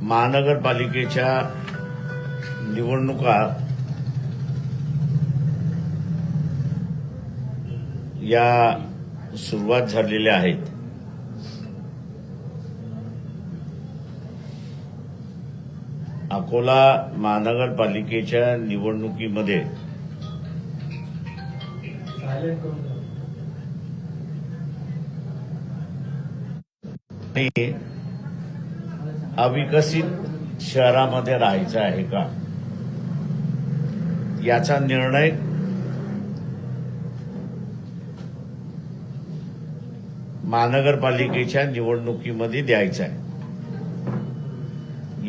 महानगरपालिकेच्या निवडणुका या सुरुवात झालेल्या आहेत. अकोला महानगरपालिकेच्या निवडणुकीमध्ये अविकसित शहरामध्ये राहायचं आहे का याचा निर्णय महानगरपालिकेच्या निवडणुकीमध्ये द्यायचा आहे.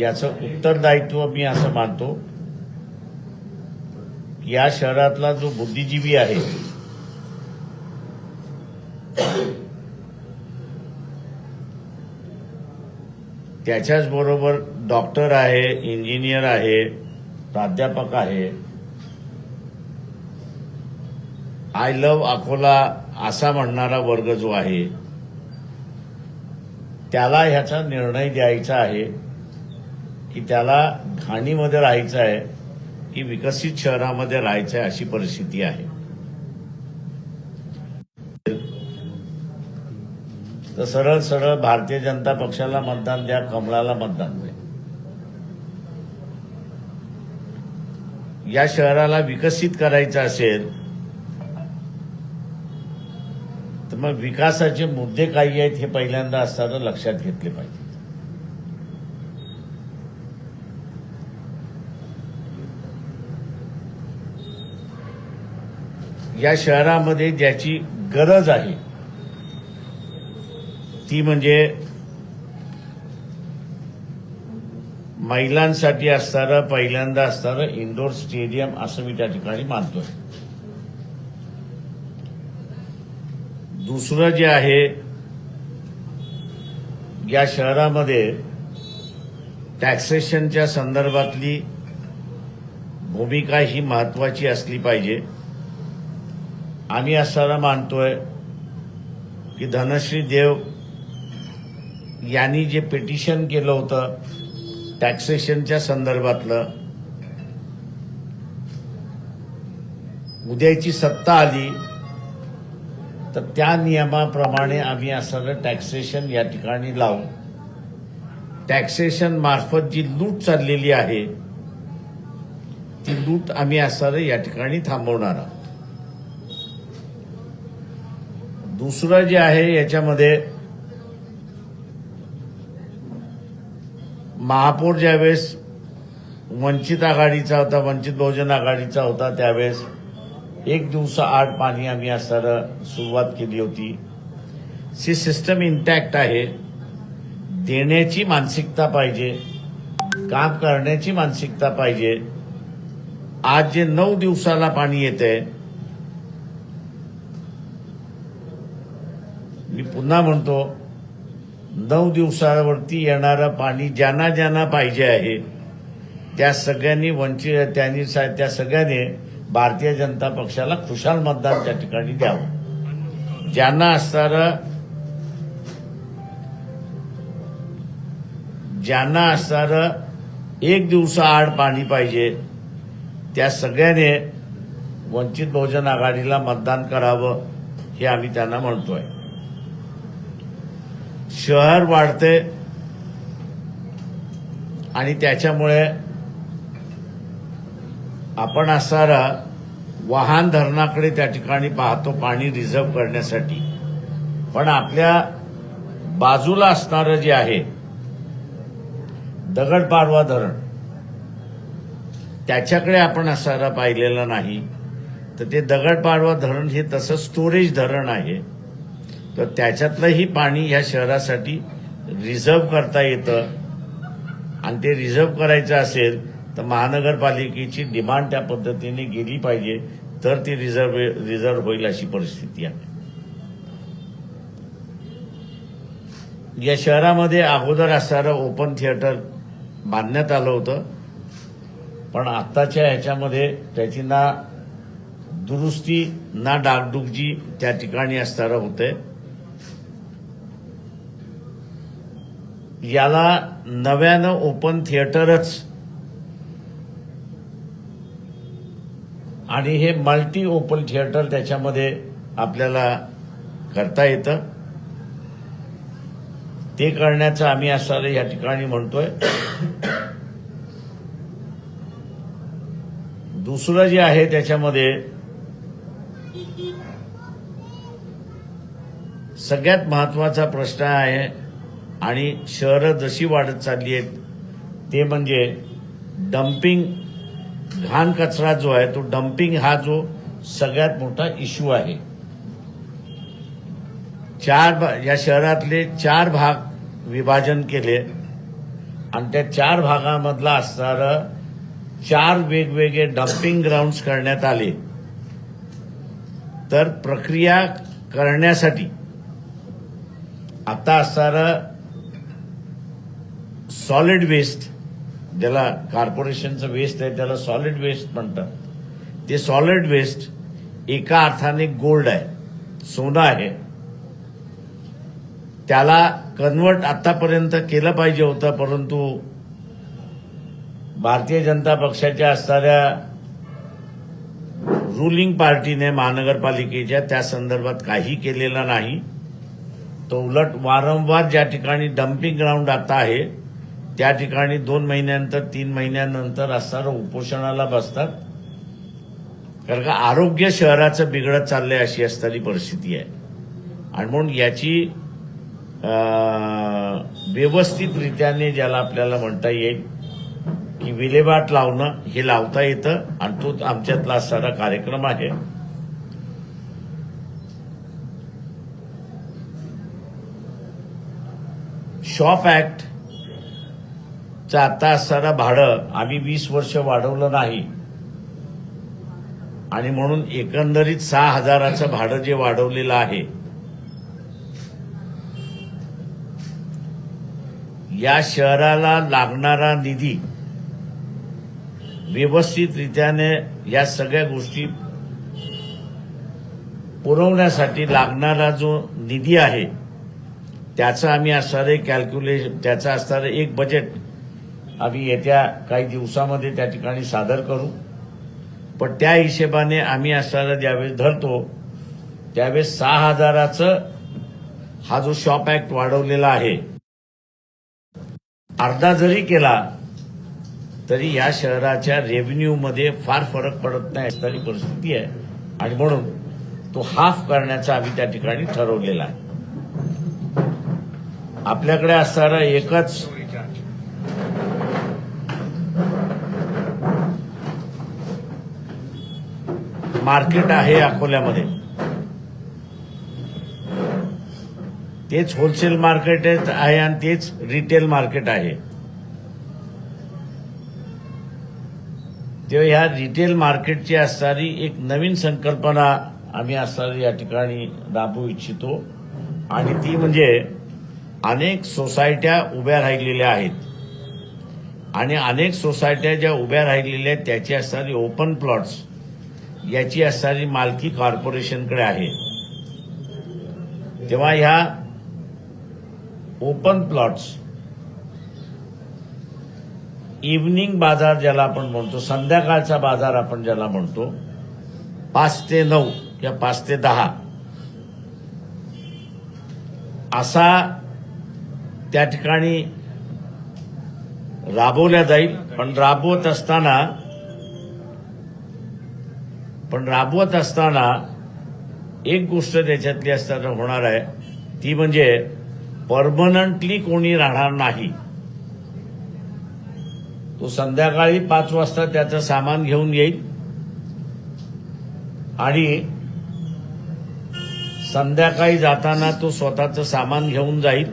याचं उत्तरदायित्व मी असं मानतो या शहरातला जो बुद्धिजीवी आहे त्याच्याच बरोबर डॉक्टर आहे, इंजिनियर आहे, प्राध्यापक आहे, आय लव्ह अकोला असा म्हणणारा वर्ग जो आहे त्याला ह्याचा निर्णय द्यायचा आहे की त्याला घाणीमध्ये राहायचं आहे की विकसित शहरामध्ये राहायचं आहे अशी परिस्थिती आहे. तर सरळ सरळ भारतीय जनता पक्षाला मतदान द्या, कमळाला मतदान द्या. या शहराला विकसित करायचं असेल तर मग विकासाचे मुद्दे काही आहेत हे पहिल्यांदा असताना लक्षात घेतले पाहिजे. या शहरामध्ये ज्याची गरज आहे ती म्हणजे महिलांसाठी असणारं पहिल्यांदा असणारं इंडोर स्टेडियम असं मी त्या ठिकाणी मानतोय. दुसरं जे आहे या शहरामध्ये टॅक्सेशनच्या संदर्भातली भूमिका ही महत्वाची असली पाहिजे. आम्ही असताना मानतोय की धनश्री देव यांनी जे पिटिशन केलं होतं टॅक्सेशनच्या संदर्भातलं, उद्याची सत्ता आली तर त्या नियमाप्रमाणे आम्ही असणारं टॅक्सेशन या ठिकाणी लावू. टॅक्सेशन मार्फत जी लूट चाललेली आहे ती लूट आम्ही असणारं या ठिकाणी थांबवणार आहोत. दुसरं जे आहे याच्यामध्ये महापौर ज्यावेळेस वंचित आघाडीचा होता, वंचित बहुजन आघाडीचा होता, त्यावेळेस एक दिवसाआड पाणी आम्ही असताना सुरुवात केली होती. सी सिस्टम इंटॅक्ट आहे. देण्याची मानसिकता पाहिजे, काम करण्याची मानसिकता पाहिजे. आज जे 9 दिवसाला पाणी येतंय, मी पुन्हा म्हणतो 9 दिवसावरती येणारं पाणी ज्यांना ज्यांना पाहिजे आहे त्या सगळ्यांनी त्या सगळ्यांनी भारतीय जनता पक्षाला खुशाल मतदान त्या ठिकाणी द्यावं. ज्यांना असणारं एक दिवसाआड पाणी पाहिजे त्या सगळ्यांनी वंचित बहुजन आघाडीला मतदान करावं हे आम्ही त्यांना म्हणतोय. शहर वाढते आणि त्याच्यामुळे आपण असणारा वाहन धरणाकडे त्या ठिकाणी पाहतो पाणी रिझर्व्ह करण्यासाठी. पण आपल्या बाजूला असणारं जे आहे दगडपाडवा धरण त्याच्याकडे आपण असणारा पाहिलेलं नाही. तर ते दगडपाडवा धरण हे तसं स्टोरेज धरण आहे. तर त्याच्यातलंही पाणी ह्या शहरासाठी रिझर्व्ह करता येतं आणि ते रिझर्व्ह करायचं असेल तर महानगरपालिकेची डिमांड त्या पद्धतीने गेली पाहिजे तर ती रिझर्व्ह होईल अशी परिस्थिती आहे. या शहरामध्ये अगोदर असणारं ओपन थिएटर बांधण्यात आलं होतं पण आत्ताच्या ह्याच्यामध्ये त्याची ना दुरुस्ती ना डागडुजी त्या ठिकाणी असणारं होतंय. याला नव्यानं ओपन थिएटरच आणि हे मल्टी ओपन थिएटर त्याच्यामध्ये आपल्याला करता येतं. ते करण्याचं आम्ही असं या ठिकाणी म्हणतोय. दुसरं जे आहे त्याच्यामध्ये सगळ्यात महत्वाचा प्रश्न आहे आणि शहरं जशी वाढत चालली आहेत ते म्हणजे डम्पिंग, घाण कचरा जो आहे तो डम्पिंग हा जो सगळ्यात मोठा इश्यू आहे. या शहरातले 4 भाग विभाजन केले आणि त्या 4 भागामधला असणारं 4 वेगवेगळे डम्पिंग ग्राउंड्स करण्यात आले. तर प्रक्रिया करण्यासाठी आता असणारं सॉलिड वेस्ट, ज्याला कॉर्पोरेशनचं वेस्ट आहे त्याला सॉलिड वेस्ट म्हणतात, ते सॉलिड वेस्ट एका अर्थाने गोल्ड आहे, सोनं आहे. त्याला कन्वर्ट आतापर्यंत केलं पाहिजे होतं, परंतु भारतीय जनता पक्षाच्या असणाऱ्या रुलिंग पार्टीने महानगरपालिकेच्या त्या संदर्भात काही केलेलं नाही. तो उलट वारंवार ज्या ठिकाणी डम्पिंग ग्राउंड आता आहे त्या ठिकाणी 2 महिन्यानंतर 3 महिन्यानंतर असणारं उपोषणाला बसतात. कारण का आरोग्य शहराचं बिघडत चाललंय अशी असणारी परिस्थिती आहे. आणि म्हणून याची व्यवस्थितरित्याने ज्याला आपल्याला म्हणता येईल की विल्हेवाट लावणं हे लावता येतं आणि तो आमच्यातला असणारा कार्यक्रम आहे. शॉप ऍक्ट चं आता असणारं भाडं आम्ही 20 वर्ष वाढवलं नाही आणि म्हणून एकंदरीत 6,000चं भाडं जे वाढवलेलं आहे, या शहराला लागणारा निधी व्यवस्थितरित्याने या सगळ्या गोष्टी पुरवण्यासाठी लागणारा जो निधी आहे त्याचं आम्ही असणारे कॅल्क्युलेशन, त्याचं असणारं एक बजेट आम्ही येत्या काही दिवसामध्ये त्या ठिकाणी सादर करू. पण त्या हिशेबाने आम्ही असणारा ज्यावेळेस धरतो त्यावेळेस 6,000चं हा जो शॉप ऍक्ट वाढवलेला आहे अर्धा जरी केला तरी या शहराच्या रेव्हेन्यूमध्ये फार फरक पडत नाही अशी परिस्थिती आहे. आणि म्हणून तो हाफ करण्याचा आम्ही त्या ठिकाणी ठरवलेला आहे. आपल्याकडे असणारं एकच मार्केट आहे अकोल्यामध्ये, तेच होलसेल मार्केट आहे आणि तेच रिटेल मार्केट आहे. तेव्हा ह्या रिटेल मार्केटची असणारी एक नवीन संकल्पना आम्ही असणारी या ठिकाणी राबवू इच्छितो आणि ती म्हणजे अनेक सोसायट्या उभ्या राहिलेल्या आहेत आणि अनेक सोसायट्या ज्या उभ्या राहिलेल्या आहेत त्याची असणारी ओपन प्लॉट्स याची असणारी मालकी कॉर्पोरेशनकडे आहे. तेव्हा ह्या ओपन प्लॉट्स इव्हनिंग बाजार ज्याला आपण म्हणतो, संध्याकाळचा बाजार आपण ज्याला म्हणतो, 5 ते 9 किंवा 5 ते 10 असा त्या ठिकाणी राबवल्या जाईल. पण राबवत असताना एक गोष्ट त्याच्यातली असताना होणार आहे ती म्हणजे परमनंटली कोणी राहणार नाही. तो संध्याकाळी 5 वाजता त्याचं सामान घेऊन येईल आणि संध्याकाळी जाताना तो स्वतःचं सामान घेऊन जाईल.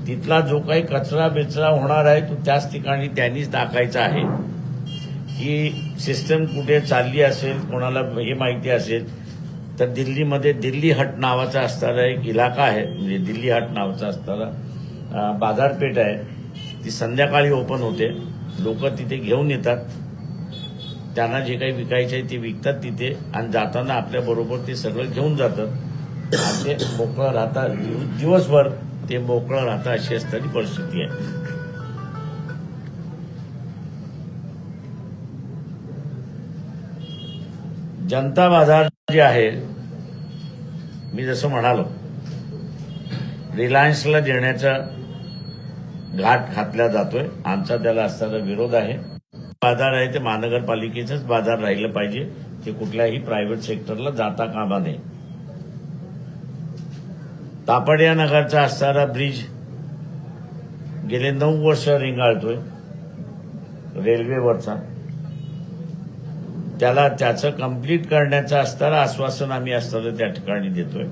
तिथला जो काही कचरा बिचरा होणार आहे तो त्याच ठिकाणी त्यांनीच टाकायचा आहे. ही सिस्टम कुठे चालली असेल कोणाला हे माहिती असेल तर दिल्लीमध्ये दिल्ली हट नावाचा असणारा एक इलाका आहे, म्हणजे दिल्ली हट नावाचा असणारा बाजारपेठ आहे. ती संध्याकाळी ओपन होते. लोक तिथे घेऊन येतात, त्यांना जे काही विकायचे आहे ते विकतात तिथे आणि जाताना आपल्याबरोबर ते सगळं घेऊन जातात आणि ते मोकळं राहतात. दिवसभर ते मोकळं राहतं अशी असणारी परिस्थिती आहे. जनता बाजार जे आहे, मी जसं म्हणालो, रिलायन्सला देण्याचा घाट घातला जातोय. आमचा त्याला असणारा विरोध आहे. बाजार आहे ते महानगरपालिकेचंच बाजार राहिलं पाहिजे, ते कुठल्याही प्रायव्हेट सेक्टरला जाता कामा नये. तापडिया नगरचा असणारा ब्रिज गेले 9 वर्ष रिंगाळतोय रेल्वेवरचा. त्याचं कंप्लीट करण्याचं असणारं आश्वासन आम्ही असणारं त्या ठिकाणी देतोय.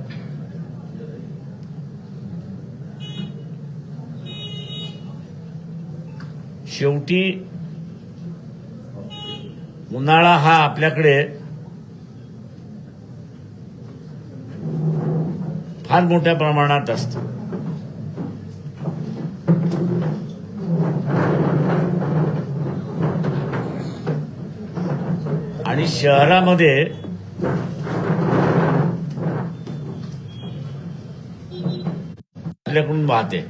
शेवटी उन्हाळा हा आपल्याकडे फार मोठ्या प्रमाणात असतो. आणि शहरामध्ये आपल्याकडून वाहते.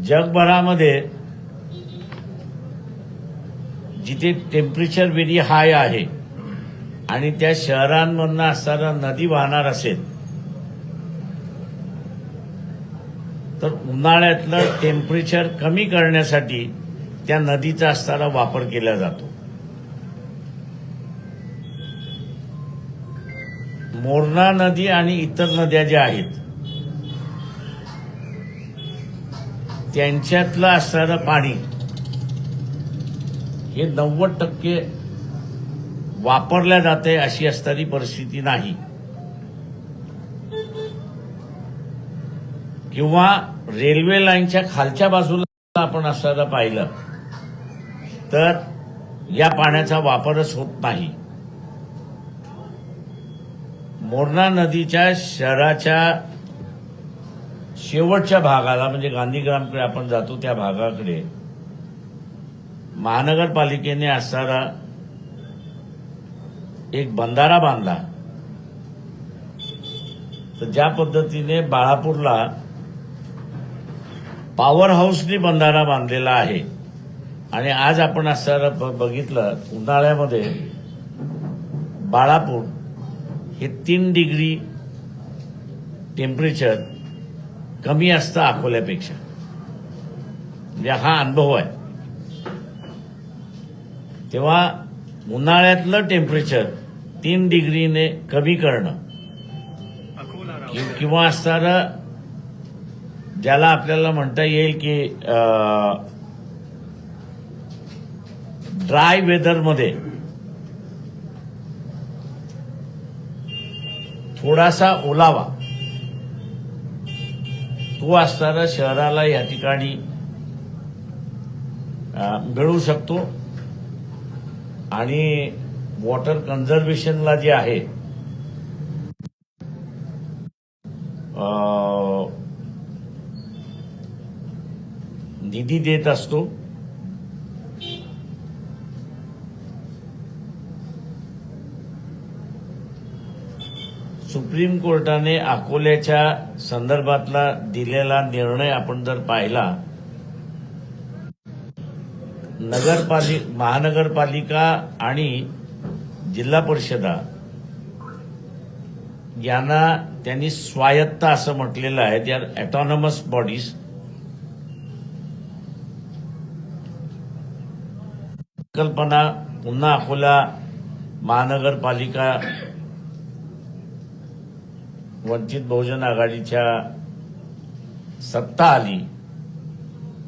जगभरामध्ये जिथे टेम्परेचर व्हेरी हाय आहे आणि त्या शहरांमधनं असणारा नदी वाहणार असेल तर उन्हाळ्यातलं टेम्परेचर कमी करण्यासाठी त्या नदीचा असणारा वापर केला जातो. मोरणा नदी आणि इतर नद्या ज्या आहेत त्यांच्यातलं असणारं पाणी हे 90% वापरल्या जाते अशी असणारी परिस्थिती नाही. किंवा रेल्वे लाईनच्या खालच्या बाजूला आपण असणारं पाहिलं तर या पाण्याचा वापरच होत नाही. मोरणा नदीच्या शहराच्या शेवटच्या भागाला म्हणजे गांधीग्रामकडे आपण जातो त्या भागाकडे महानगरपालिकेने असणारा एक बंधारा बांधला. तर ज्या पद्धतीने बाळापूरला पॉवर हाऊसनी बंधारा बांधलेला आहे आणि आज आपण असं बघितलं उन्हाळ्यामध्ये बाळापूर हे 3 डिग्री टेम्परेचर कमी असतं अकोल्यापेक्षा. म्हणजे हा अनुभव आहे. तेव्हा उन्हाळ्यातलं टेम्परेचर 3 डिग्रीने कमी करणं किंवा असणारं ज्याला आपल्याला म्हणता येईल की ड्राय वेदरमध्ये थोडासा ओलावा तो असणारा शहराला या ठिकाणी मिळू शकतो. आणि वॉटर कन्झर्वेशनला जे आहे निधी देत असतो. सुप्रीम कोर्टाने अकोल्याच्या संदर्भातला दिलेला निर्णय आपण जर पाहिला, महानगरपालिका आणि जिल्हा परिषदा यांना त्यांनी स्वायत्त असं म्हटलेलं आहे. They are autonomous bodies. कल्पना पुन्हा अकोला महानगरपालिका वंचित बहुजन आघाडीच्या सत्ता आली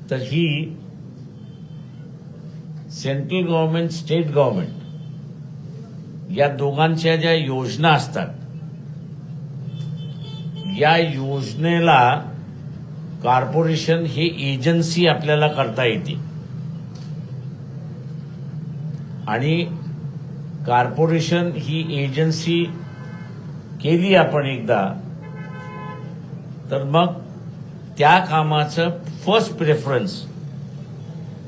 तर ही सेंट्रल गव्हर्नमेंट स्टेट गव्हर्नमेंट या दोघांच्या ज्या योजना असतात या योजनेला कॉर्पोरेशन ही एजन्सी आपल्याला करता येते. आणि कॉर्पोरेशन ही एजन्सी केली आपण एकदा तर मग त्या कामाचं फर्स्ट प्रेफरन्स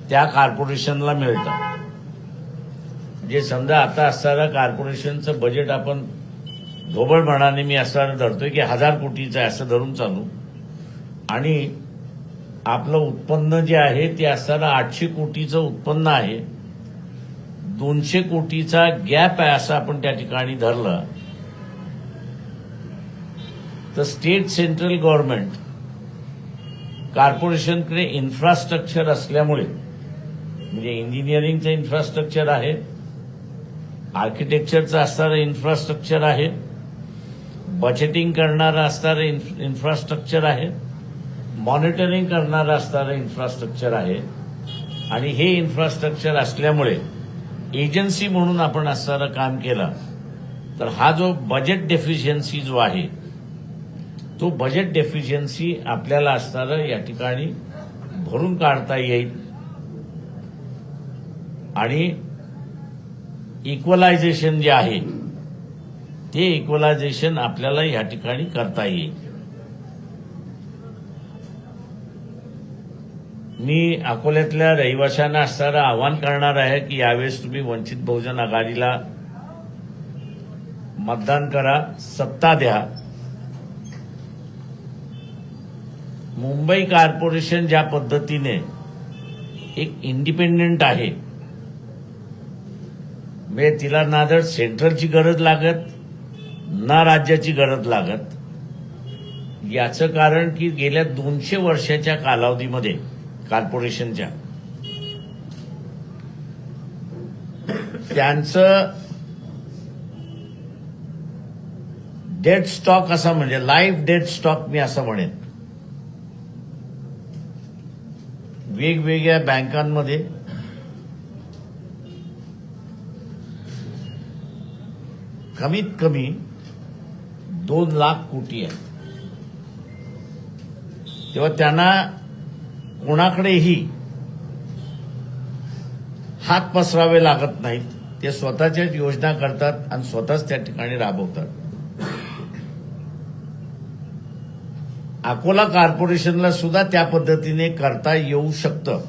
त्या कॉर्पोरेशनला मिळतं. जे समजा आता असणारं कॉर्पोरेशनचं बजेट आपण ढोबळमानाने मी असं धरतोय की 1000 कोटीचं आहे असं धरून चालू, आणि आपलं उत्पन्न जे आहे ते असताना 800 कोटीचं उत्पन्न आहे, 200 कोटीचा गॅप आहे असं आपण त्या ठिकाणी धरलं, तर स्टेट सेंट्रल गव्हर्नमेंट कॉर्पोरेशनकडे इन्फ्रास्ट्रक्चर असल्यामुळे, म्हणजे इंजिनिअरिंगचं इन्फ्रास्ट्रक्चर आहे, आर्किटेक्चरचं असणारं इन्फ्रास्ट्रक्चर आहे, बजेटिंग करणारं असणारं इन्फ्रास्ट्रक्चर आहे, मॉनिटरिंग करणारं असणारं इन्फ्रास्ट्रक्चर आहे, आणि हे इन्फ्रास्ट्रक्चर असल्यामुळे एजन्सी म्हणून आपण असणारं काम केलं, तर हा जो बजेट डेफिशियन्सी जो आहे तो बजेट डेफिशियन्सी आपल्याला असणारं या ठिकाणी भरून काढता येईल, आणि इक्वलायझेशन जे आहे ते इक्वलायझेशन आपल्याला या ठिकाणी करता येईल. मी अकोल्यातल्या रहिवाशांना असणारं आवाहन करणार आहे की यावेळेस तुम्ही वंचित बहुजन आघाडीला मतदान करा, सत्ता द्या. मुंबई कॉर्पोरेशन ज्या पद्धतीने एक इंडिपेंडेंट आहे, म्हणजे तिला ना तर सेंट्रलची गरज लागत ना राज्याची गरज लागत, याचं कारण की गेल्या 200 वर्षाच्या कालावधीमध्ये कॉर्पोरेशनच्या त्यांचं डेड स्टॉक असा, म्हणजे लाईफ डेड स्टॉक मी असं म्हणेन, वेगवेगळ्या बँकांमध्ये कमीत कमी 2 लाख कोटी आहे. तेव्हा त्यांना कोणाकडेही हात पसरावे लागत नाहीत, ते स्वतःच्याच योजना करतात आणि स्वतःच त्या ठिकाणी राबवतात. अकोला कॉर्पोरेशनला सुद्धा त्या पद्धतीने करता येऊ शकतं.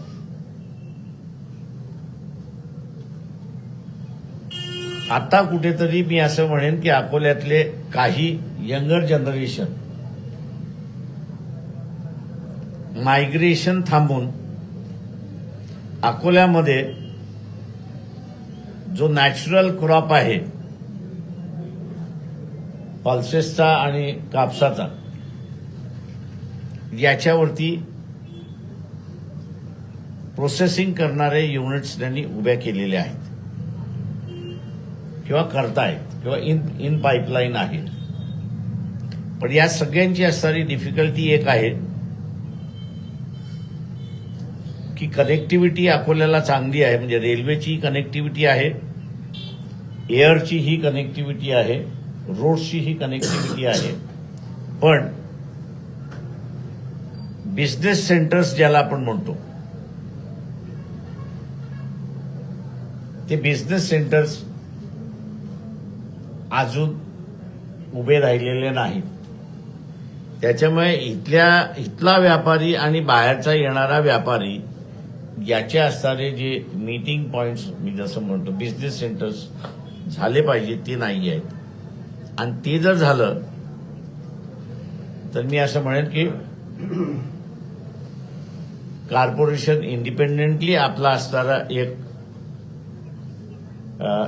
आता कुठेतरी मी असं म्हणेन की अकोल्यातले काही यंगर जनरेशन मायग्रेशन थांबून अकोल्यामध्ये जो नॅचरल क्रॉप आहे पल्सेसचा आणि कापसाचा, याच्यावरती प्रोसेसिंग करणारे युनिट्स त्यांनी उभ्या केलेले आहेत किंवा करतायत किंवा इन पाईपलाईन आहे. पण या सगळ्यांची असणारी डिफिकल्टी एक आहे की कनेक्टिव्हिटी अकोल्याला चांगली आहे, म्हणजे रेल्वेची कनेक्टिव्हिटी आहे, एअरची ही कनेक्टिव्हिटी आहे, रोड्सची ही कनेक्टिव्हिटी आहे, पण बिझनेस सेंटर्स ज्याला आपण म्हणतो ते बिझनेस सेंटर्स अजून उभे राहिलेले नाहीत. त्याच्यामुळे इथला व्यापारी आणि बाहेरचा येणारा व्यापारी याचे असणारे जे मीटिंग पॉइंट्स मी जसं म्हणतो बिझनेस सेंटर्स झाले पाहिजे ते नाही आहेत. आणि ते जर झालं तर मी असं म्हणेन की कॉर्पोरेशन इंडिपेंडेंटली आपला असणारा एक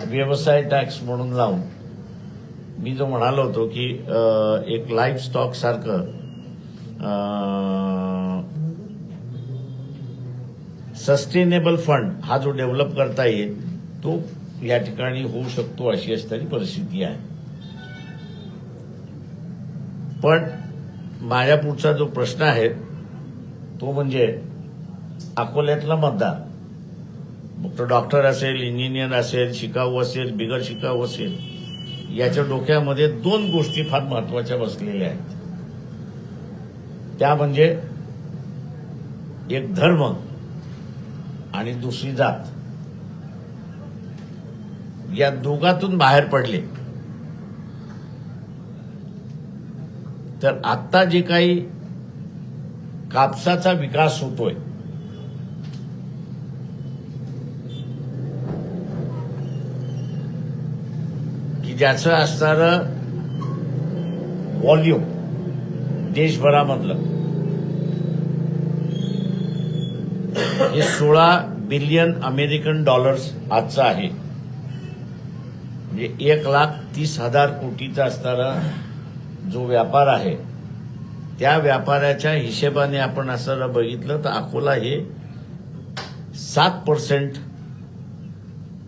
व्यवसाय टॅक्स म्हणून लावून, मी जो म्हणालो होतो की एक लाईफ स्टॉक सारखं सस्टेनेबल फंड हा जो डेव्हलप करता येईल तो या ठिकाणी होऊ शकतो, अशी असणारी परिस्थिती आहे. पण माझ्या पुढचा जो प्रश्न आहे तो म्हणजे अकोल्यातला मतदार, मग तो डॉक्टर असेल, इंजिनियर असेल, शिकाऊ असेल, बिगर शिकाऊ असेल, याच्या डोक्यामध्ये 2 गोष्टी फार महत्वाच्या बसलेल्या आहेत. त्या म्हणजे एक धर्म आणि दुसरी जात. या दोघातून बाहेर पडले तर आता जे काही कापसाचा विकास होतोय की ज्याचं असणारं व्हॉल्यूम देशभरामधलं हे 16 बिलियन अमेरिकन डॉलर्स आजचं आहे. म्हणजे 1,30,000 कोटीचा असणारा जो व्यापार आहे त्या व्यापाराच्या हिशेबाने आपण असं बघितलं तर अकोला हे 7%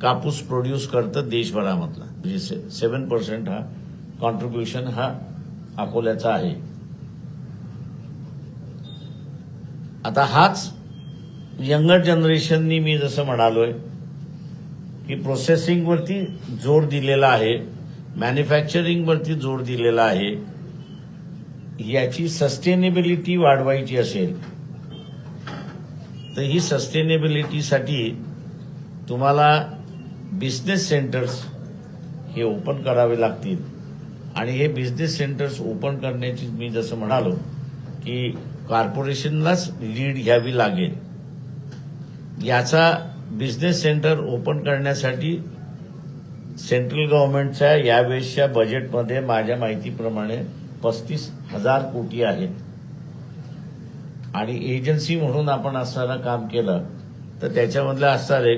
कापूस प्रोड्यूस करतं देशभरामधला. म्हणजे 7% हा कॉन्ट्रीब्युशन हा अकोल्याचा आहे. आता हाच यंगर जनरेशननी मी जसं म्हणालोय की प्रोसेसिंगवरती जोर दिलेला आहे, मॅन्युफॅक्चरिंगवरती जोर दिलेला आहे. याची सस्टेनेबिलिटी वाढवायची असेल तर ही सस्टेनेबिलिटीसाठी तुम्हाला बिझनेस सेंटर्स हे ओपन करावे लागतील. आणि हे बिझनेस सेंटर्स ओपन करण्याची मी जसं म्हणालो की कॉर्पोरेशनलाच लीड घ्यावी लागेल. याचा बिझनेस सेंटर ओपन करण्यासाठी सेंट्रल गव्हर्नमेंटच्या यावेळेसच्या बजेटमध्ये माझ्या माहितीप्रमाणे 35,000 कोटी आहेत. आणि एजन्सी म्हणून आपण असताना काम केलं तर त्याच्यामधलं असणारे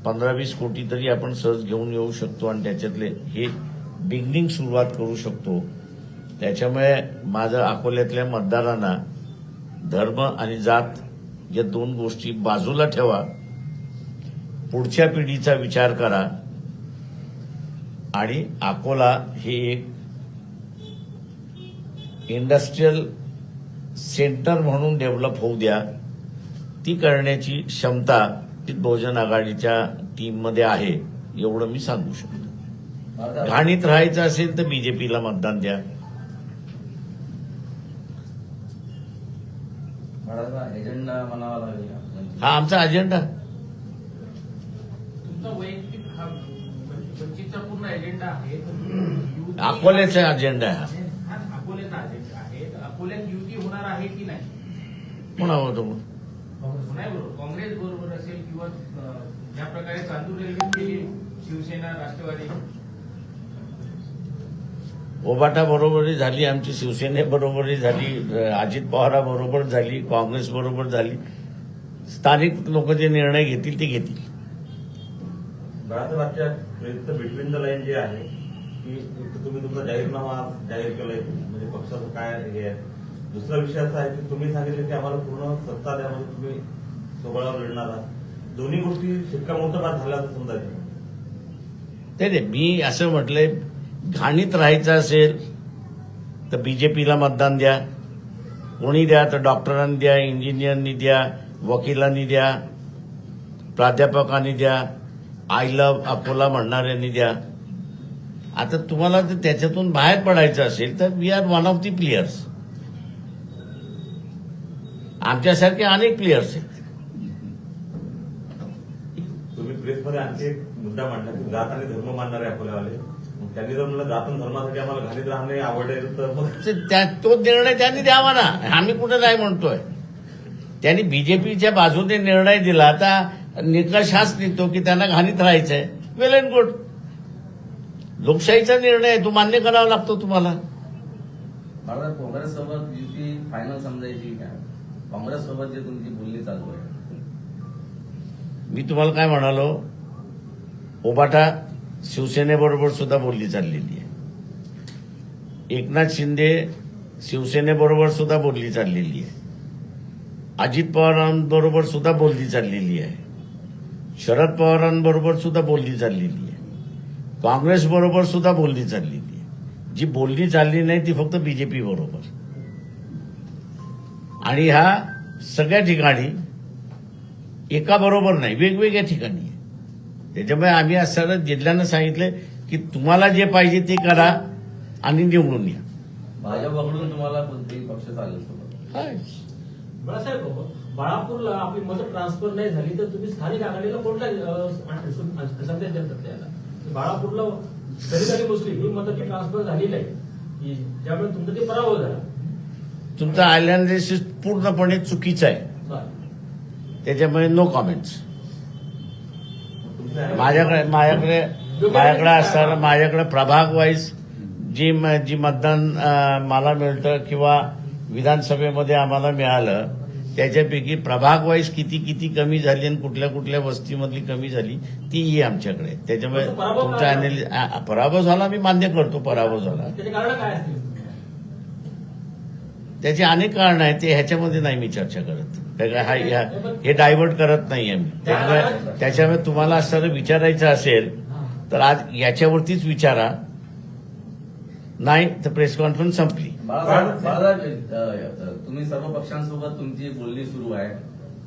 15-20 कोटी तरी आपण सहज घेऊन येऊ शकतो आणि त्याच्यातले हे बिगिनिंग सुरुवात करू शकतो. त्याच्यामुळे माझं अकोल्यातल्या मतदारांना धर्म आणि जात या दोन गोष्टी बाजूला ठेवा, पुढच्या पिढीचा विचार करा आणि अकोला हे एक इंडस्ट्रियल सेंटर म्हणून डेव्हलप होऊ द्या. ती करण्याची क्षमता बहुजन आघाडीच्या टीममध्ये आहे एवढं मी सांगू शकतो. घाणीत राहायचं असेल तर बीजेपीला मतदान द्या. एजेंडा म्हणावा लागेल हा आमचा अजेंडा. तुमचा वैयक्तिक हा वंचितचा पूर्ण एजेंडा आहे. अकोल्याचा अजेंडा आहे. हा अकोल्याचा अजेंडा आहे. अकोल्यात युती होणार आहे की नाही? कोणावर तो नाही बरोबर, काँग्रेस बरोबर असेल किंवा ज्या प्रकारे चांदूर रेल्वे केली शिवसेना राष्ट्रवादी. ओबाटा बरोबरही झाली, आमची शिवसेनेबरोबरही झाली, अजित पवाराबरोबर झाली, काँग्रेस बरोबर झाली. स्थानिक लोक जे निर्णय घेतील ते घेतील. बाळासाहेबांच्या बिटवीन द लाईन जे आहे की तुम्ही तुमचा जाहीरनामा जाहीर केलाय, म्हणजे पक्षाचं काय हे आहे. दुसरा विषय असा आहे की तुम्ही सांगितलं की आम्हाला पूर्ण सत्ता द्यामध्ये तुम्ही सोबळावर लढणार आहात. दोन्ही गोष्टी शिक्कामोर्तबाद झाल्या असं समजायचं. ते मी असं म्हटलंय, घाणीत राहायचं असेल तर बीजेपीला मतदान द्या. कोणी द्या तर डॉक्टरांनी द्या, इंजिनियरनी द्या, वकिलांनी द्या, प्राध्यापकांनी द्या, आय लव्ह अकोला म्हणणाऱ्यांनी द्या. आता तुम्हाला जर त्याच्यातून बाहेर पडायचं असेल तर we are one of the players. आमच्यासारखे अनेक प्लेयर्स आहेत. तुम्ही प्रेसमध्ये आणखी एक मुद्दा मांडला की जात आणि धर्म मानणारे अकोल्यावाले. त्यांनी जर म्हणलं जात आणि धर्मासाठी आम्हाला घाणीत राहणे आवडेल तर मग तो निर्णय त्यांनी द्यावा ना. आम्ही कुठं नाही म्हणतोय. त्यांनी बीजेपीच्या बाजूने निर्णय दिला, आता निकष हाच निघतो की त्यांना घाणीत राहायचंय. वेल अँड गुड. लोकशाहीचा निर्णय आहे, तो मान्य करावा लागतो तुम्हाला. मला काँग्रेस सोबत युती फायनल समजायची का? काँग्रेस सोबत जे तुमची बोलणी चालू आहे. मी तुम्हाला काय म्हणालो, ओबाटा शिवसेनेबरोबर सुद्धा बोलली चाललेली आहे. एकनाथ शिंदे शिवसेनेबरोबर सुद्धा बोलली चाललेली आहे. अजित पवारांबरोबर सुद्धा बोलली चाललेली आहे. शरद पवारांबरोबर सुद्धा बोलली चाललेली आहे. काँग्रेस बरोबर सुद्धा बोलली चाललेली आहे. जी बोलली चालली नाही ती फक्त बीजेपी बरोबर. आणि ह्या सगळ्या ठिकाणी एका बरोबर नाही, वेगवेगळ्या ठिकाणी आहे. त्याच्यामुळे आम्ही असताना जिल्ह्यानं सांगितलं की तुम्हाला जे पाहिजे ते करा आणि निवडून या. भाजप वगळून तुम्हाला कोणतेही पक्ष चालेल सोबत. बाळासाहेब, बाळापूरला आपली मतं ट्रान्सफर नाही झाली तर तुम्ही स्थानिक आघाडीला कोणता संदेश देतात त्याला? बाळापूरला तरी मुस्लिम ही मतं ती ट्रान्सफर झाली नाही, की ज्यामुळे तुमचा ते पराभव झाला. तुमचा अनालिसिस पूर्णपणे चुकीचं आहे. त्याच्यामुळे नो कॉमेंट्स. माझ्याकडे असताना माझ्याकडे प्रभाग वाईज जी मतदान मला मिळतं किंवा विधानसभेमध्ये आम्हाला मिळालं त्याच्यापैकी प्रभाग वाईज किती कमी झाली आणि कुठल्या कुठल्या वस्तीमधली कमी झाली तीही आमच्याकडे. त्याच्यामुळे असं पराभव तुमचा काय? पराभव झाला मी मान्य करतो पराभव झाला. त्याचे कारण काय असतील? त्याची अनेक कारणं आहेत ते ह्याच्यामध्ये नाही मी चर्चा करत. हे डायव्हर्ट करत नाही आम्ही. त्याच्यामुळे तुम्हाला असं विचारायचं असेल तर आज याच्यावरतीच विचारा, नाही तर प्रेस कॉन्फरन्स संपली. बाळासाहेब, तुम्ही सर्व पक्षांसोबत तुमची बोलणी सुरू आहे.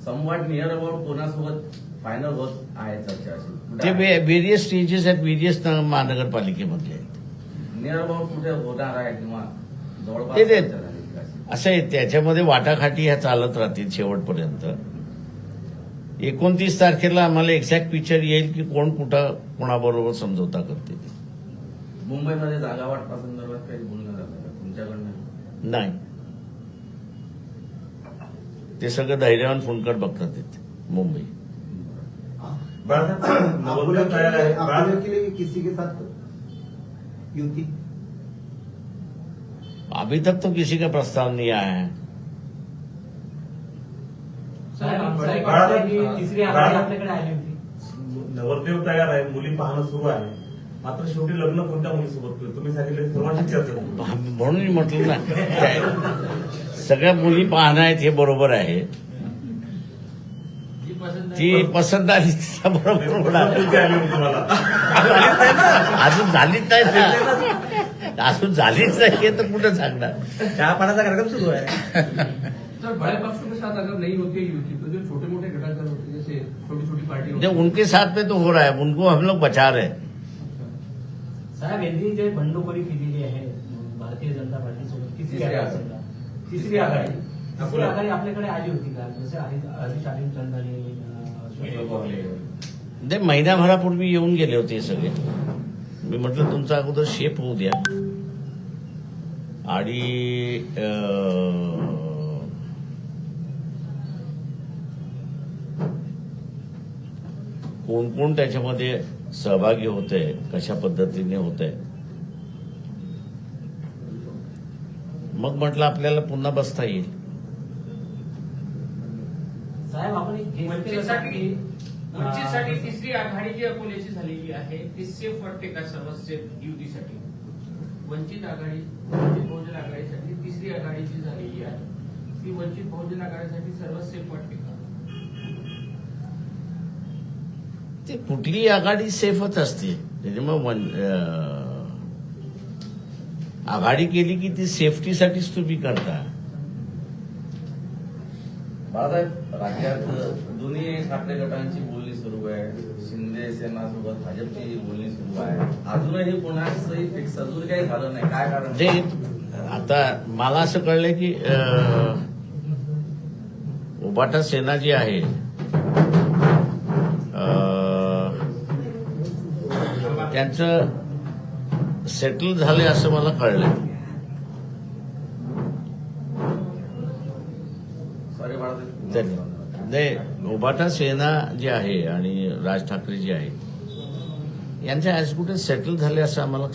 समवॉट नियर अबाउट कोणासोबत फायनल होत आहे चर्चा अशी? ते व्हेरियस स्टेजेस आहेत, व्हेरियस महानगरपालिकेमधले आहेत. नियर अबाउट कुठे होणार आहे किंवा जवळपास ते- चर्चा झाली का अशी? असं आहे त्याच्यामध्ये वाटाघाटी ह्या चालत राहतील शेवटपर्यंत. 29 तारखेला आम्हाला एक्झॅक्ट पिक्चर येईल की कोण कुठं कोणाबरोबर समझोता करते. मुंबईमध्ये जागा वाटपासंदर्भात काही बोलणं झालं का तुमच्याकडनं? नाही, ते सगळं धैर्यवान फोनकर बघतात तिथे मुंबई. बाळासाहेब, नवोदय तयार आहे. आपने के लिए किसी के साथ युति? अभी तक तो किसी का प्रस्ताव नहीं आया है. साहेब, आमचं एक बाळासाहेब, वाटतं की तिसरी आघाडी आपल्याकडे आली होती. नवरदेव तयार आहे, मुली पाहणं सुरू आहे. मात्र शेवटी लग्न कोणत्या मुलीसोबत केलं? तुम्ही सांगितलं सर्वांशी चर्चा झाली. म्हणून मी म्हटलं ना सगळ्या मुली पाहणं आहेत हे बरोबर आहे. जी पसंत आहे. ती पसंत आली तिचा बरोबर होणार. मुलगी आली होती तुम्हाला. अजून झालीच नाही ना, अजून झालीच नाही हे तर कुठं सांगणार. चहा पाण्याचा कार्यक्रम सुरू आहे. सर, बड़े पक्षों के साथ अगर नहीं होती है युति तो जो छोटे मोटे घटक होते हैं जैसे छोटी छोटी पार्टी जो उनके साथ में तो हो रहा है उनको हम लोग बचा रहे हैं. साहेब, यांनी जे बंडखोरी केलेली आहे भारतीय जनता पार्टीसोबत तिसरी आघाडी तिसरी आघाडी आपल्याकडे आली होती का? जसे हरीश आलिमचंद आणि अशोक पवार. ते महिन्याभरापूर्वी येऊन गेले होते सगळे. मी म्हटलं तुमचा अगोदर शेप होऊ द्या आणि कोण कोण त्याच्यामध्ये सहभागी होते, कशा पद्धतीने होते, मग म्हटलं आपल्याला पुन्हा बसता येईल. साहेब, आपण एक गेस केलं का की वंचितसाठी तिसरी आघाडी जी अकोल्याची झालेली आहे ती सेफ वाटते का सर्व सेफ युतीसाठी? वंचित आघाडी, वंचित बहुजन आघाडीसाठी तिसरी आघाडी जी झालेली आहे ती वंचित बहुजन आघाडीसाठी सर्व सेफ वाटते का? ते कुठलीही आघाडी सेफच असते. त्याच्यामुळे आघाडी केली की ती सेफ्टीसाठीच तुम्ही करता. बाळासाहेब, राज्यात दोन्ही ठाकरे गटांची बोलणी सुरू आहे. शिंदे सेनासोबत भाजपची बोलणी सुरू आहे. अजूनही कोणाचंही फिक्स अजून काही झालं नाही. काय कारण? जे आता मला असं कळलंय की उबाटा सेना जी आहे त्यांचं सेटल झालंय असं मला कळलंय. सॉरी बाळासाहेब. नाही, उबाटा सेना जी आहे आणि राज ठाकरे जी आहे यांच्या ऍज गुड सेटल झाले असं आम्हाला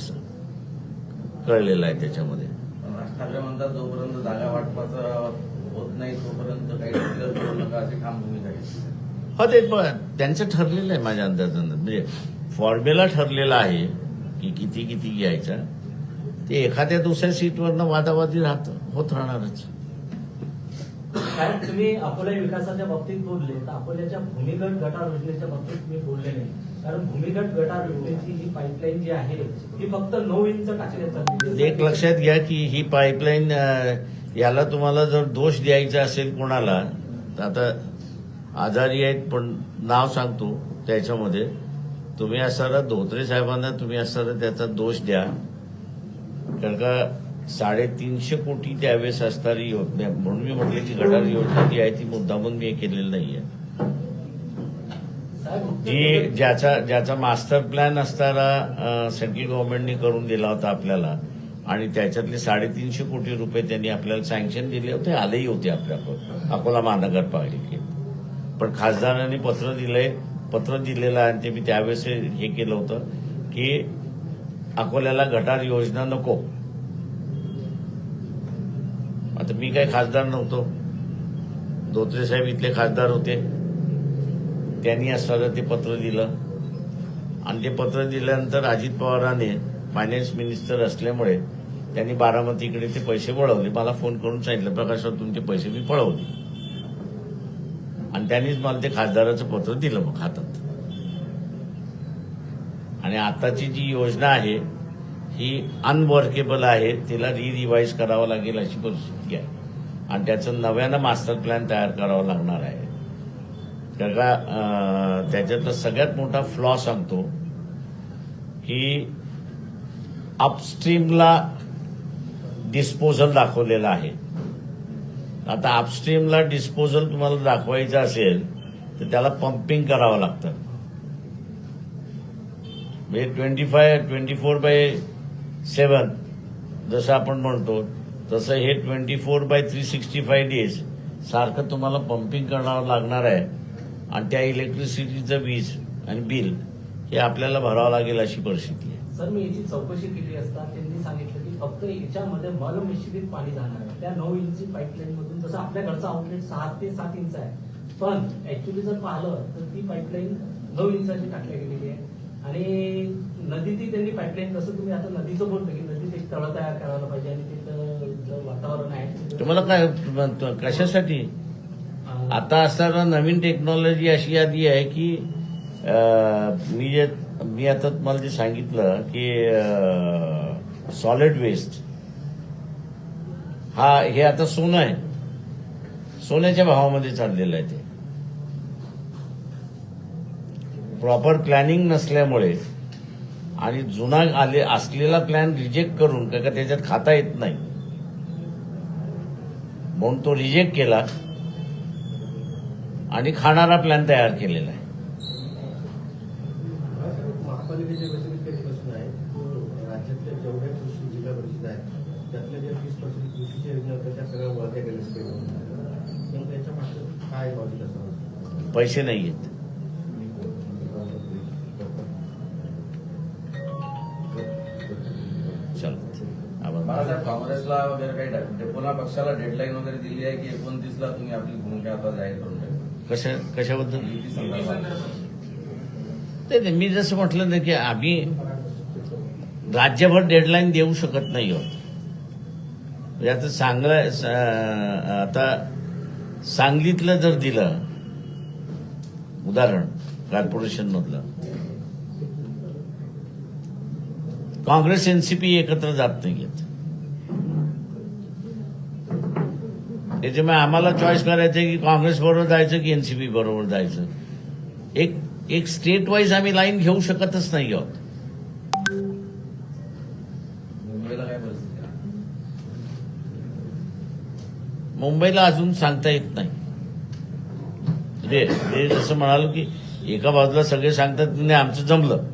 कळलेलं आहे. त्याच्यामध्ये राज ठाकरे म्हणतात जोपर्यंत जागा वाटपाचं होत नाही तोपर्यंत काही डिक्लेअर करू नका अशी ठाम भूमिका घेतली. हो, ते त्यांचं ठरलेलं आहे माझ्या अंदाजानं. म्हणजे फॉर्म्युला ठरलेला आहे की किती किती घ्यायचा. ते एखाद्या दुसऱ्या सीटवरनं वादावादी होत राहणारच. साहेब, तुम्ही अकोला विकासाच्या बाबतीत बोलले तर अकोल्याच्या भूमिगत गटार योजनेच्या बाबतीत तुम्ही बोलले नाही. कारण भूमिगत गटार योजनेची ही पाईपलाईन जी आहे ही फक्त 9 इंच टाकण्याचा. एक लक्षात घ्या की ही पाईपलाईन याला तुम्हाला जर दोष द्यायचा असेल कोणाला तर आता आजारी आहेत पण नाव सांगतो त्याच्यामध्ये तुम्ही असणारा धोत्रे साहेबांना तुम्ही असणारा त्याचा दोष द्या. कारण का 350 कोटी त्यावेळेस असणारी योजना म्हणून मी म्हटलं की गटार योजना जी आहे ती मुद्दामून मी केलेली नाहीये. जी ज्याचा मास्टर प्लॅन असणारा सेंट्रल गव्हर्नमेंटने करून दिला होता आपल्याला आणि त्याच्यातले 350 कोटी रुपये त्यांनी आपल्याला सँक्शन दिले होते, आलेही होते आपल्याकडे अकोला महानगरपालिकेत. पण खासदारांनी पत्र दिलेलं आहे आणि ते मी त्यावेळेस हे केलं होतं की अकोल्याला गटार योजना नको. आता मी काही खासदार नव्हतो, धोत्रे साहेब इथले खासदार होते. त्यांनी असताना ते पत्र दिलं आणि ते पत्र दिल्यानंतर अजित पवारांनी फायनान्स मिनिस्टर असल्यामुळे त्यांनी बारामतीकडे ते पैसे वळवले. मला फोन करून सांगितलं, प्रकाशराव तुमचे पैसे मी पळवले. आणि त्यांनीच मला ते खासदाराचं पत्र दिलं मग हातात. आणि आताची जी योजना आहे ही अनवर्केबल आहे, तिला रिवाईज करावं लागेल अशी परिस्थिती आहे. आणि त्याचं नव्यानं मास्टर प्लॅन तयार करावा लागणार आहे. त्याच्यातला सगळ्यात मोठा फ्लॉ सांगतो की अपस्ट्रीमला डिस्पोजल दाखवलेला आहे. आता अपस्ट्रीमला डिस्पोजल तुम्हाला दाखवायचं असेल तर त्याला पंपिंग करावं लागतं. म्हणजे 24/7 जसं आपण म्हणतो तसं हे 24/365 डेज सारखं तुम्हाला पंपिंग करावं लागणार आहे. आणि त्या इलेक्ट्रिसिटीचं वीज आणि बिल हे आपल्याला भरावं लागेल अशी परिस्थिती आहे. सर, मी याची चौकशी केली असता त्यांनी सांगितलं की फक्त याच्यामध्ये मलमिश्रित पाणी जाणार आहे. त्या 9 इंची पाईपलाईन मधून, जसं आपल्या घरचं आउटलेट 6 ते 7 इंच आहे, पण ऍक्च्युली जर पाहिलं तर ती पाईपलाईन 9 इंचाची टाकल्या गेलेली आहे. आणि नदीतही त्यांनी पाईपलाईन, जसं तुम्ही आता नदीचं बोलतो की नदीत एक तळ तयार करायला पाहिजे आणि तिथं वातावरण आहे. तुम्हाला काय कशासाठी आता असताना नवीन टेक्नॉलॉजी अशी आली आहे की मी आता तुम्हाला जे सांगितलं की सॉलिड वेस्ट हे आता सोनं आहे, सोन्याच्या भावामध्ये चाललेलं आहे. ते प्रॉपर प्लॅनिंग नसल्यामुळे आणि जुना असलेला प्लॅन रिजेक्ट करून का त्याच्यात खाता येत नाही म्हणून तो रिजेक्ट केला आणि खाणारा प्लॅन तयार केलेला आहे. महापालिकेच्या व्यतिरिक्त एक प्रश्न आहे, राज्यातल्या जेवढ्या कृषी जिल्हा परिषद आहेत त्यातल्या ज्या 20% कृषीच्या योजना होत्या त्या सगळ्या वळत्या गेल्या स्टेटमध्ये. पण त्याच्या मागे काय लॉजिक असणार? पैसे नाही आहेत. बाळासाहेब, काँग्रेसला वगैरे काही डेपोला पक्षाला डेडलाईन वगैरे दिली आहे की 29ला तुम्ही आपली भूमिका आता जाहीर करून द्या? कशाबद्दल? युती संदर्भात. ते मी जसं म्हटलं ना की आम्ही राज्यभर डेडलाईन देऊ शकत नाही आहोत. म्हणजे आता आता सांगलीतलं जर दिलं उदाहरण कॉर्पोरेशन मधलं, काँग्रेस एनसीपी एकत्र जात नाहीयेत. त्याच्यामुळे आम्हाला चॉईस करायचं की काँग्रेस बरोबर जायचं की एनसीपी बरोबर जायचं. एक स्टेट वाईज आम्ही लाईन घेऊ शकतच नाही आहोत. मुंबईला काय परिस्थिती आहे? मुंबईला अजून सांगता येत नाही. ते जसं म्हणालो की एका बाजूला सगळे सांगतात नाही आमचं जमलं,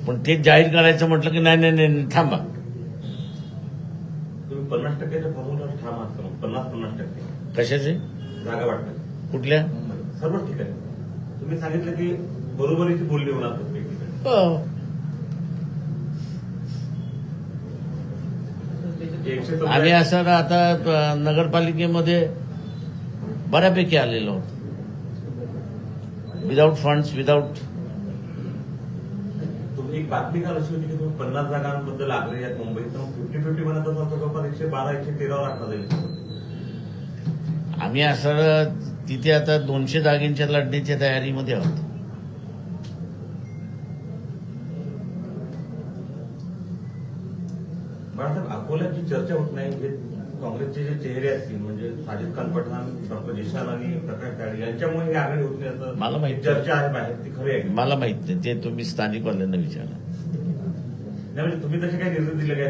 पण ते जाहीर करायचं म्हटलं की नाही थांबा. तुम्ही 50%च्या फॉर्म्युला ठाम आहात का? 50-50% कशाचे? जागा वाटतात कुठल्या? सर्वच ठिकाणी. तुम्ही सांगितलं की बरोबरीची बोलणी होणार प्रत्येक ठिकाणी. हो. 100 आम्ही असं आता नगरपालिकेमध्ये बऱ्यापैकी आलेलो आहोत. Without funds, without. तुम्ही एक बातमी काल अशी होती की तुम्ही 50 जागांबद्दल आग्रही आहेत मुंबईत, तर 50-50 म्हणत असाल तर जवळपास 112-113 लागणार जाईल. आम्ही असं तिथे आता 200 जागेंच्या लढण्याच्या तयारीमध्ये आहोत. बाळासाहेब, अकोल्यात जी चर्चा होत नाही, हे काँग्रेसचे जे चेहरे असतील म्हणजे साजिद खान पठाण, डॉक्टर जिशान आणि प्रकाश काळे यांच्यामुळे ही आघाडी होत नाही असं मला माहिती चर्चा आहे बाहेर, ती खरी आहे? मला माहित नाही, ते तुम्ही स्थानिकवाल्यांना विचारा. नाही म्हणजे तुम्ही तसे काही निर्देश दिले काय?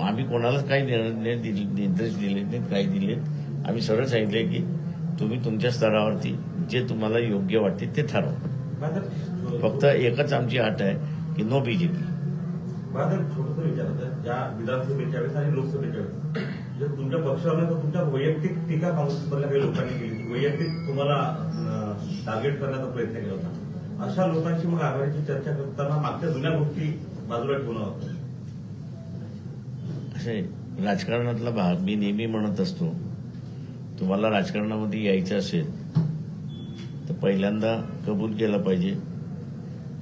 आम्ही कोणालाच काही निर्देश दिले नाहीत, काही दिलेत. आम्ही सरळ सांगितले की तुम्ही तुमच्या स्तरावरती जे तुम्हाला योग्य वाटते ते ठरवा. फक्त एकच आमची अट आहे की नो बीजेपी. बाळासाहेब, छोटंसं विचारायचं, ज्या विधानसभेच्या वेळेस आणि लोकसभेच्या वेळेस जर तुमच्या पक्षावर नाही तर तुमच्या वैयक्तिक टीका काँग्रेसमधल्या काही लोकांनी केली, वैयक्तिक तुम्हाला टार्गेट करण्याचा प्रयत्न केला होता. अशा लोकांची मग आघाडीची चर्चा करताना मागच्या जुन्या गोष्टी बाजूला ठेवणं होतं. असे राजकारणातला भाग मी नेहमी म्हणत असतो, तुम्हाला राजकारणामध्ये यायचं असेल तर पहिल्यांदा कबूल केलं पाहिजे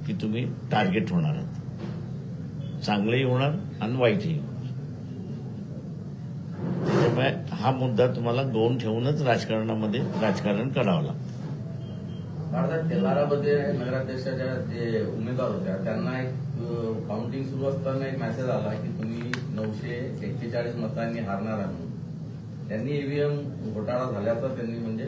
की तुम्ही टार्गेट होणार आहात, चांगलंही होणार आणि वाईटही होणार. त्याच्यामुळे हा मुद्दा तुम्हाला गौण ठेवूनच राजकारणामध्ये राजकारण करावं लागतं. भारतात तेलारामध्ये नगराध्यक्षाच्या जे उमेदवार होत्या त्यांना एक काउंटिंग सुरू असताना एक मेसेज आला की तुम्ही 941 मतांनी हारणार आहात. त्यांनी ईव्हीएम घोटाळा झाल्याचा त्यांनी म्हणजे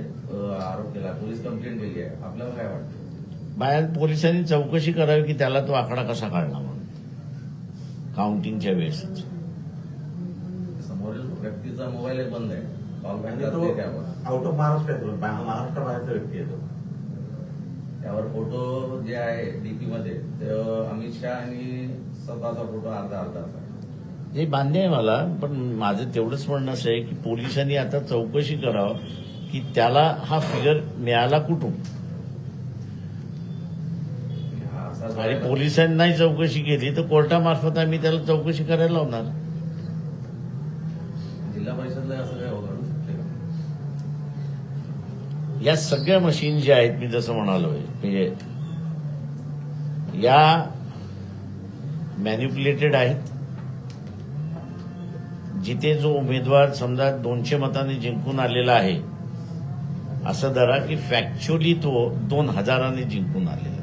आरोप केला, पोलीस कंप्लेंट केली आहे. आपल्याला काय वाटतं? बाहेर पोलिसांनी चौकशी करावी की त्याला तो आकडा कसा काढला म्हणून काउंटिंगच्या वेळेसच. समोरील व्यक्तीचा मोबाईल बंद आहे, कॉल बॅक आणि करते तो त्यावर. आउट ऑफ महाराष्ट्र येतो, महाराष्ट्राबाहेरचा व्यक्ती येतो. त्यावर फोटो जे आहे डीपी मध्ये ते अमित शहा आणि स्वतःचा फोटो अर्धा असा आहे. हे मान्य आहे मला, पण माझं तेवढंच म्हणणं असं आहे की पोलिसांनी आता चौकशी करावं की त्याला हा फिगर मिळाला कुठून, हा असा आणि पोलिसांनी चौकशी केली तर कोर्टामार्फत आम्ही त्याला चौकशी करायला लावणार. जिल्हा परिषदला असं काय होतं शकते का? या सगळ्या मशीन ज्या आहेत, मी जसं म्हणालोय, म्हणजे या मॅन्युप्युलेटेड आहेत. जिथे जो उमेदवार समजा 200 मतांनी जिंकून आलेला आहे असं धरा की फॅक्च्युअली तो 2000 जिंकून आलेला आहे.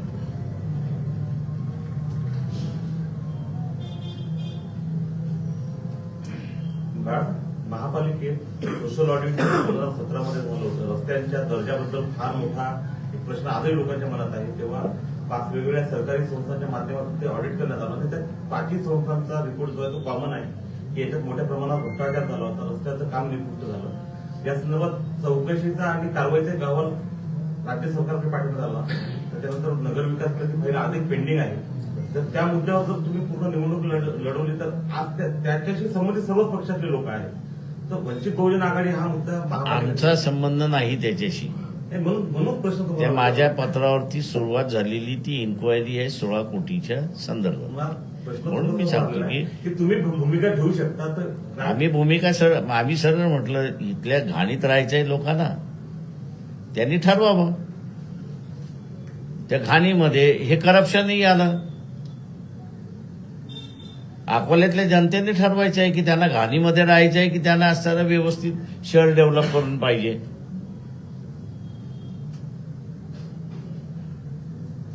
महापालिकेत सोशल ऑडिट 2017 मध्ये झालं होतं. रस्त्यांच्या दर्जाबद्दल फार मोठा एक प्रश्न आजही लोकांच्या मनात आहे. तेव्हा 5 वेगवेगळ्या सरकारी संस्थांच्या माध्यमातून ते ऑडिट करण्यात आलं आणि त्या 5 संस्थांचा रिपोर्ट जो आहे तो कॉमन आहे की याच्यात मोठ्या प्रमाणात भ्रष्टाचार झाला होता, रस्त्याचं काम निकृष्ट झालं. या संदर्भात चौकशीचा आणि कारवाईचा अहवाल राज्य सरकारकडे पाठवण्यात आला. त्याच्यानंतर नगरविकास फाईल अधिक पेंडिंग आहे. तर त्या मुद्द्यावर जर तुम्ही पूर्ण निवडणूक लढवली तर आज त्याच्याशी संबंधित सर्व पक्षातले लोक आहेत. तर वंचित बहुजन आघाडी हा मुद्दा आमचा संबंध नाही त्याच्याशी. म्हणून प्रश्न त्या तुम्हाला माझ्या पत्रावरती सुरुवात झालेली ती इन्क्वायरी आहे 16 कोटीच्या संदर्भात. प्रश्न म्हणून मी सांगतो की तुम्ही भूमिका घेऊ शकता. तर आम्ही सरळ म्हटलं इथल्या घाणीत राहायचंय लोकांना, त्यांनी ठरवावं. त्या घाणीमध्ये हे करप्शनही आलं. अकोल्यातल्या जनतेने ठरवायचं आहे की त्यांना घाणीमध्ये राहायचं आहे की त्यांना असताना व्यवस्थित शहर डेव्हलप करून पाहिजे.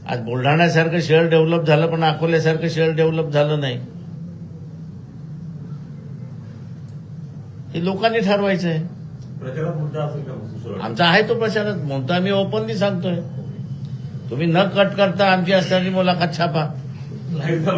आज बुलढाण्यासारखं शहर डेव्हलप झालं पण अकोल्यासारखं शहर डेव्हलप झालं नाही. हे लोकांनी ठरवायचं आहे. प्रचारात मुद्दा असेल का सोशल आमचा आहे तो प्रचारात म्हणतो, आम्ही ओपनली सांगतोय. तुम्ही न कट करता आमची असणारी मुलाखत छापा. ऑडिट?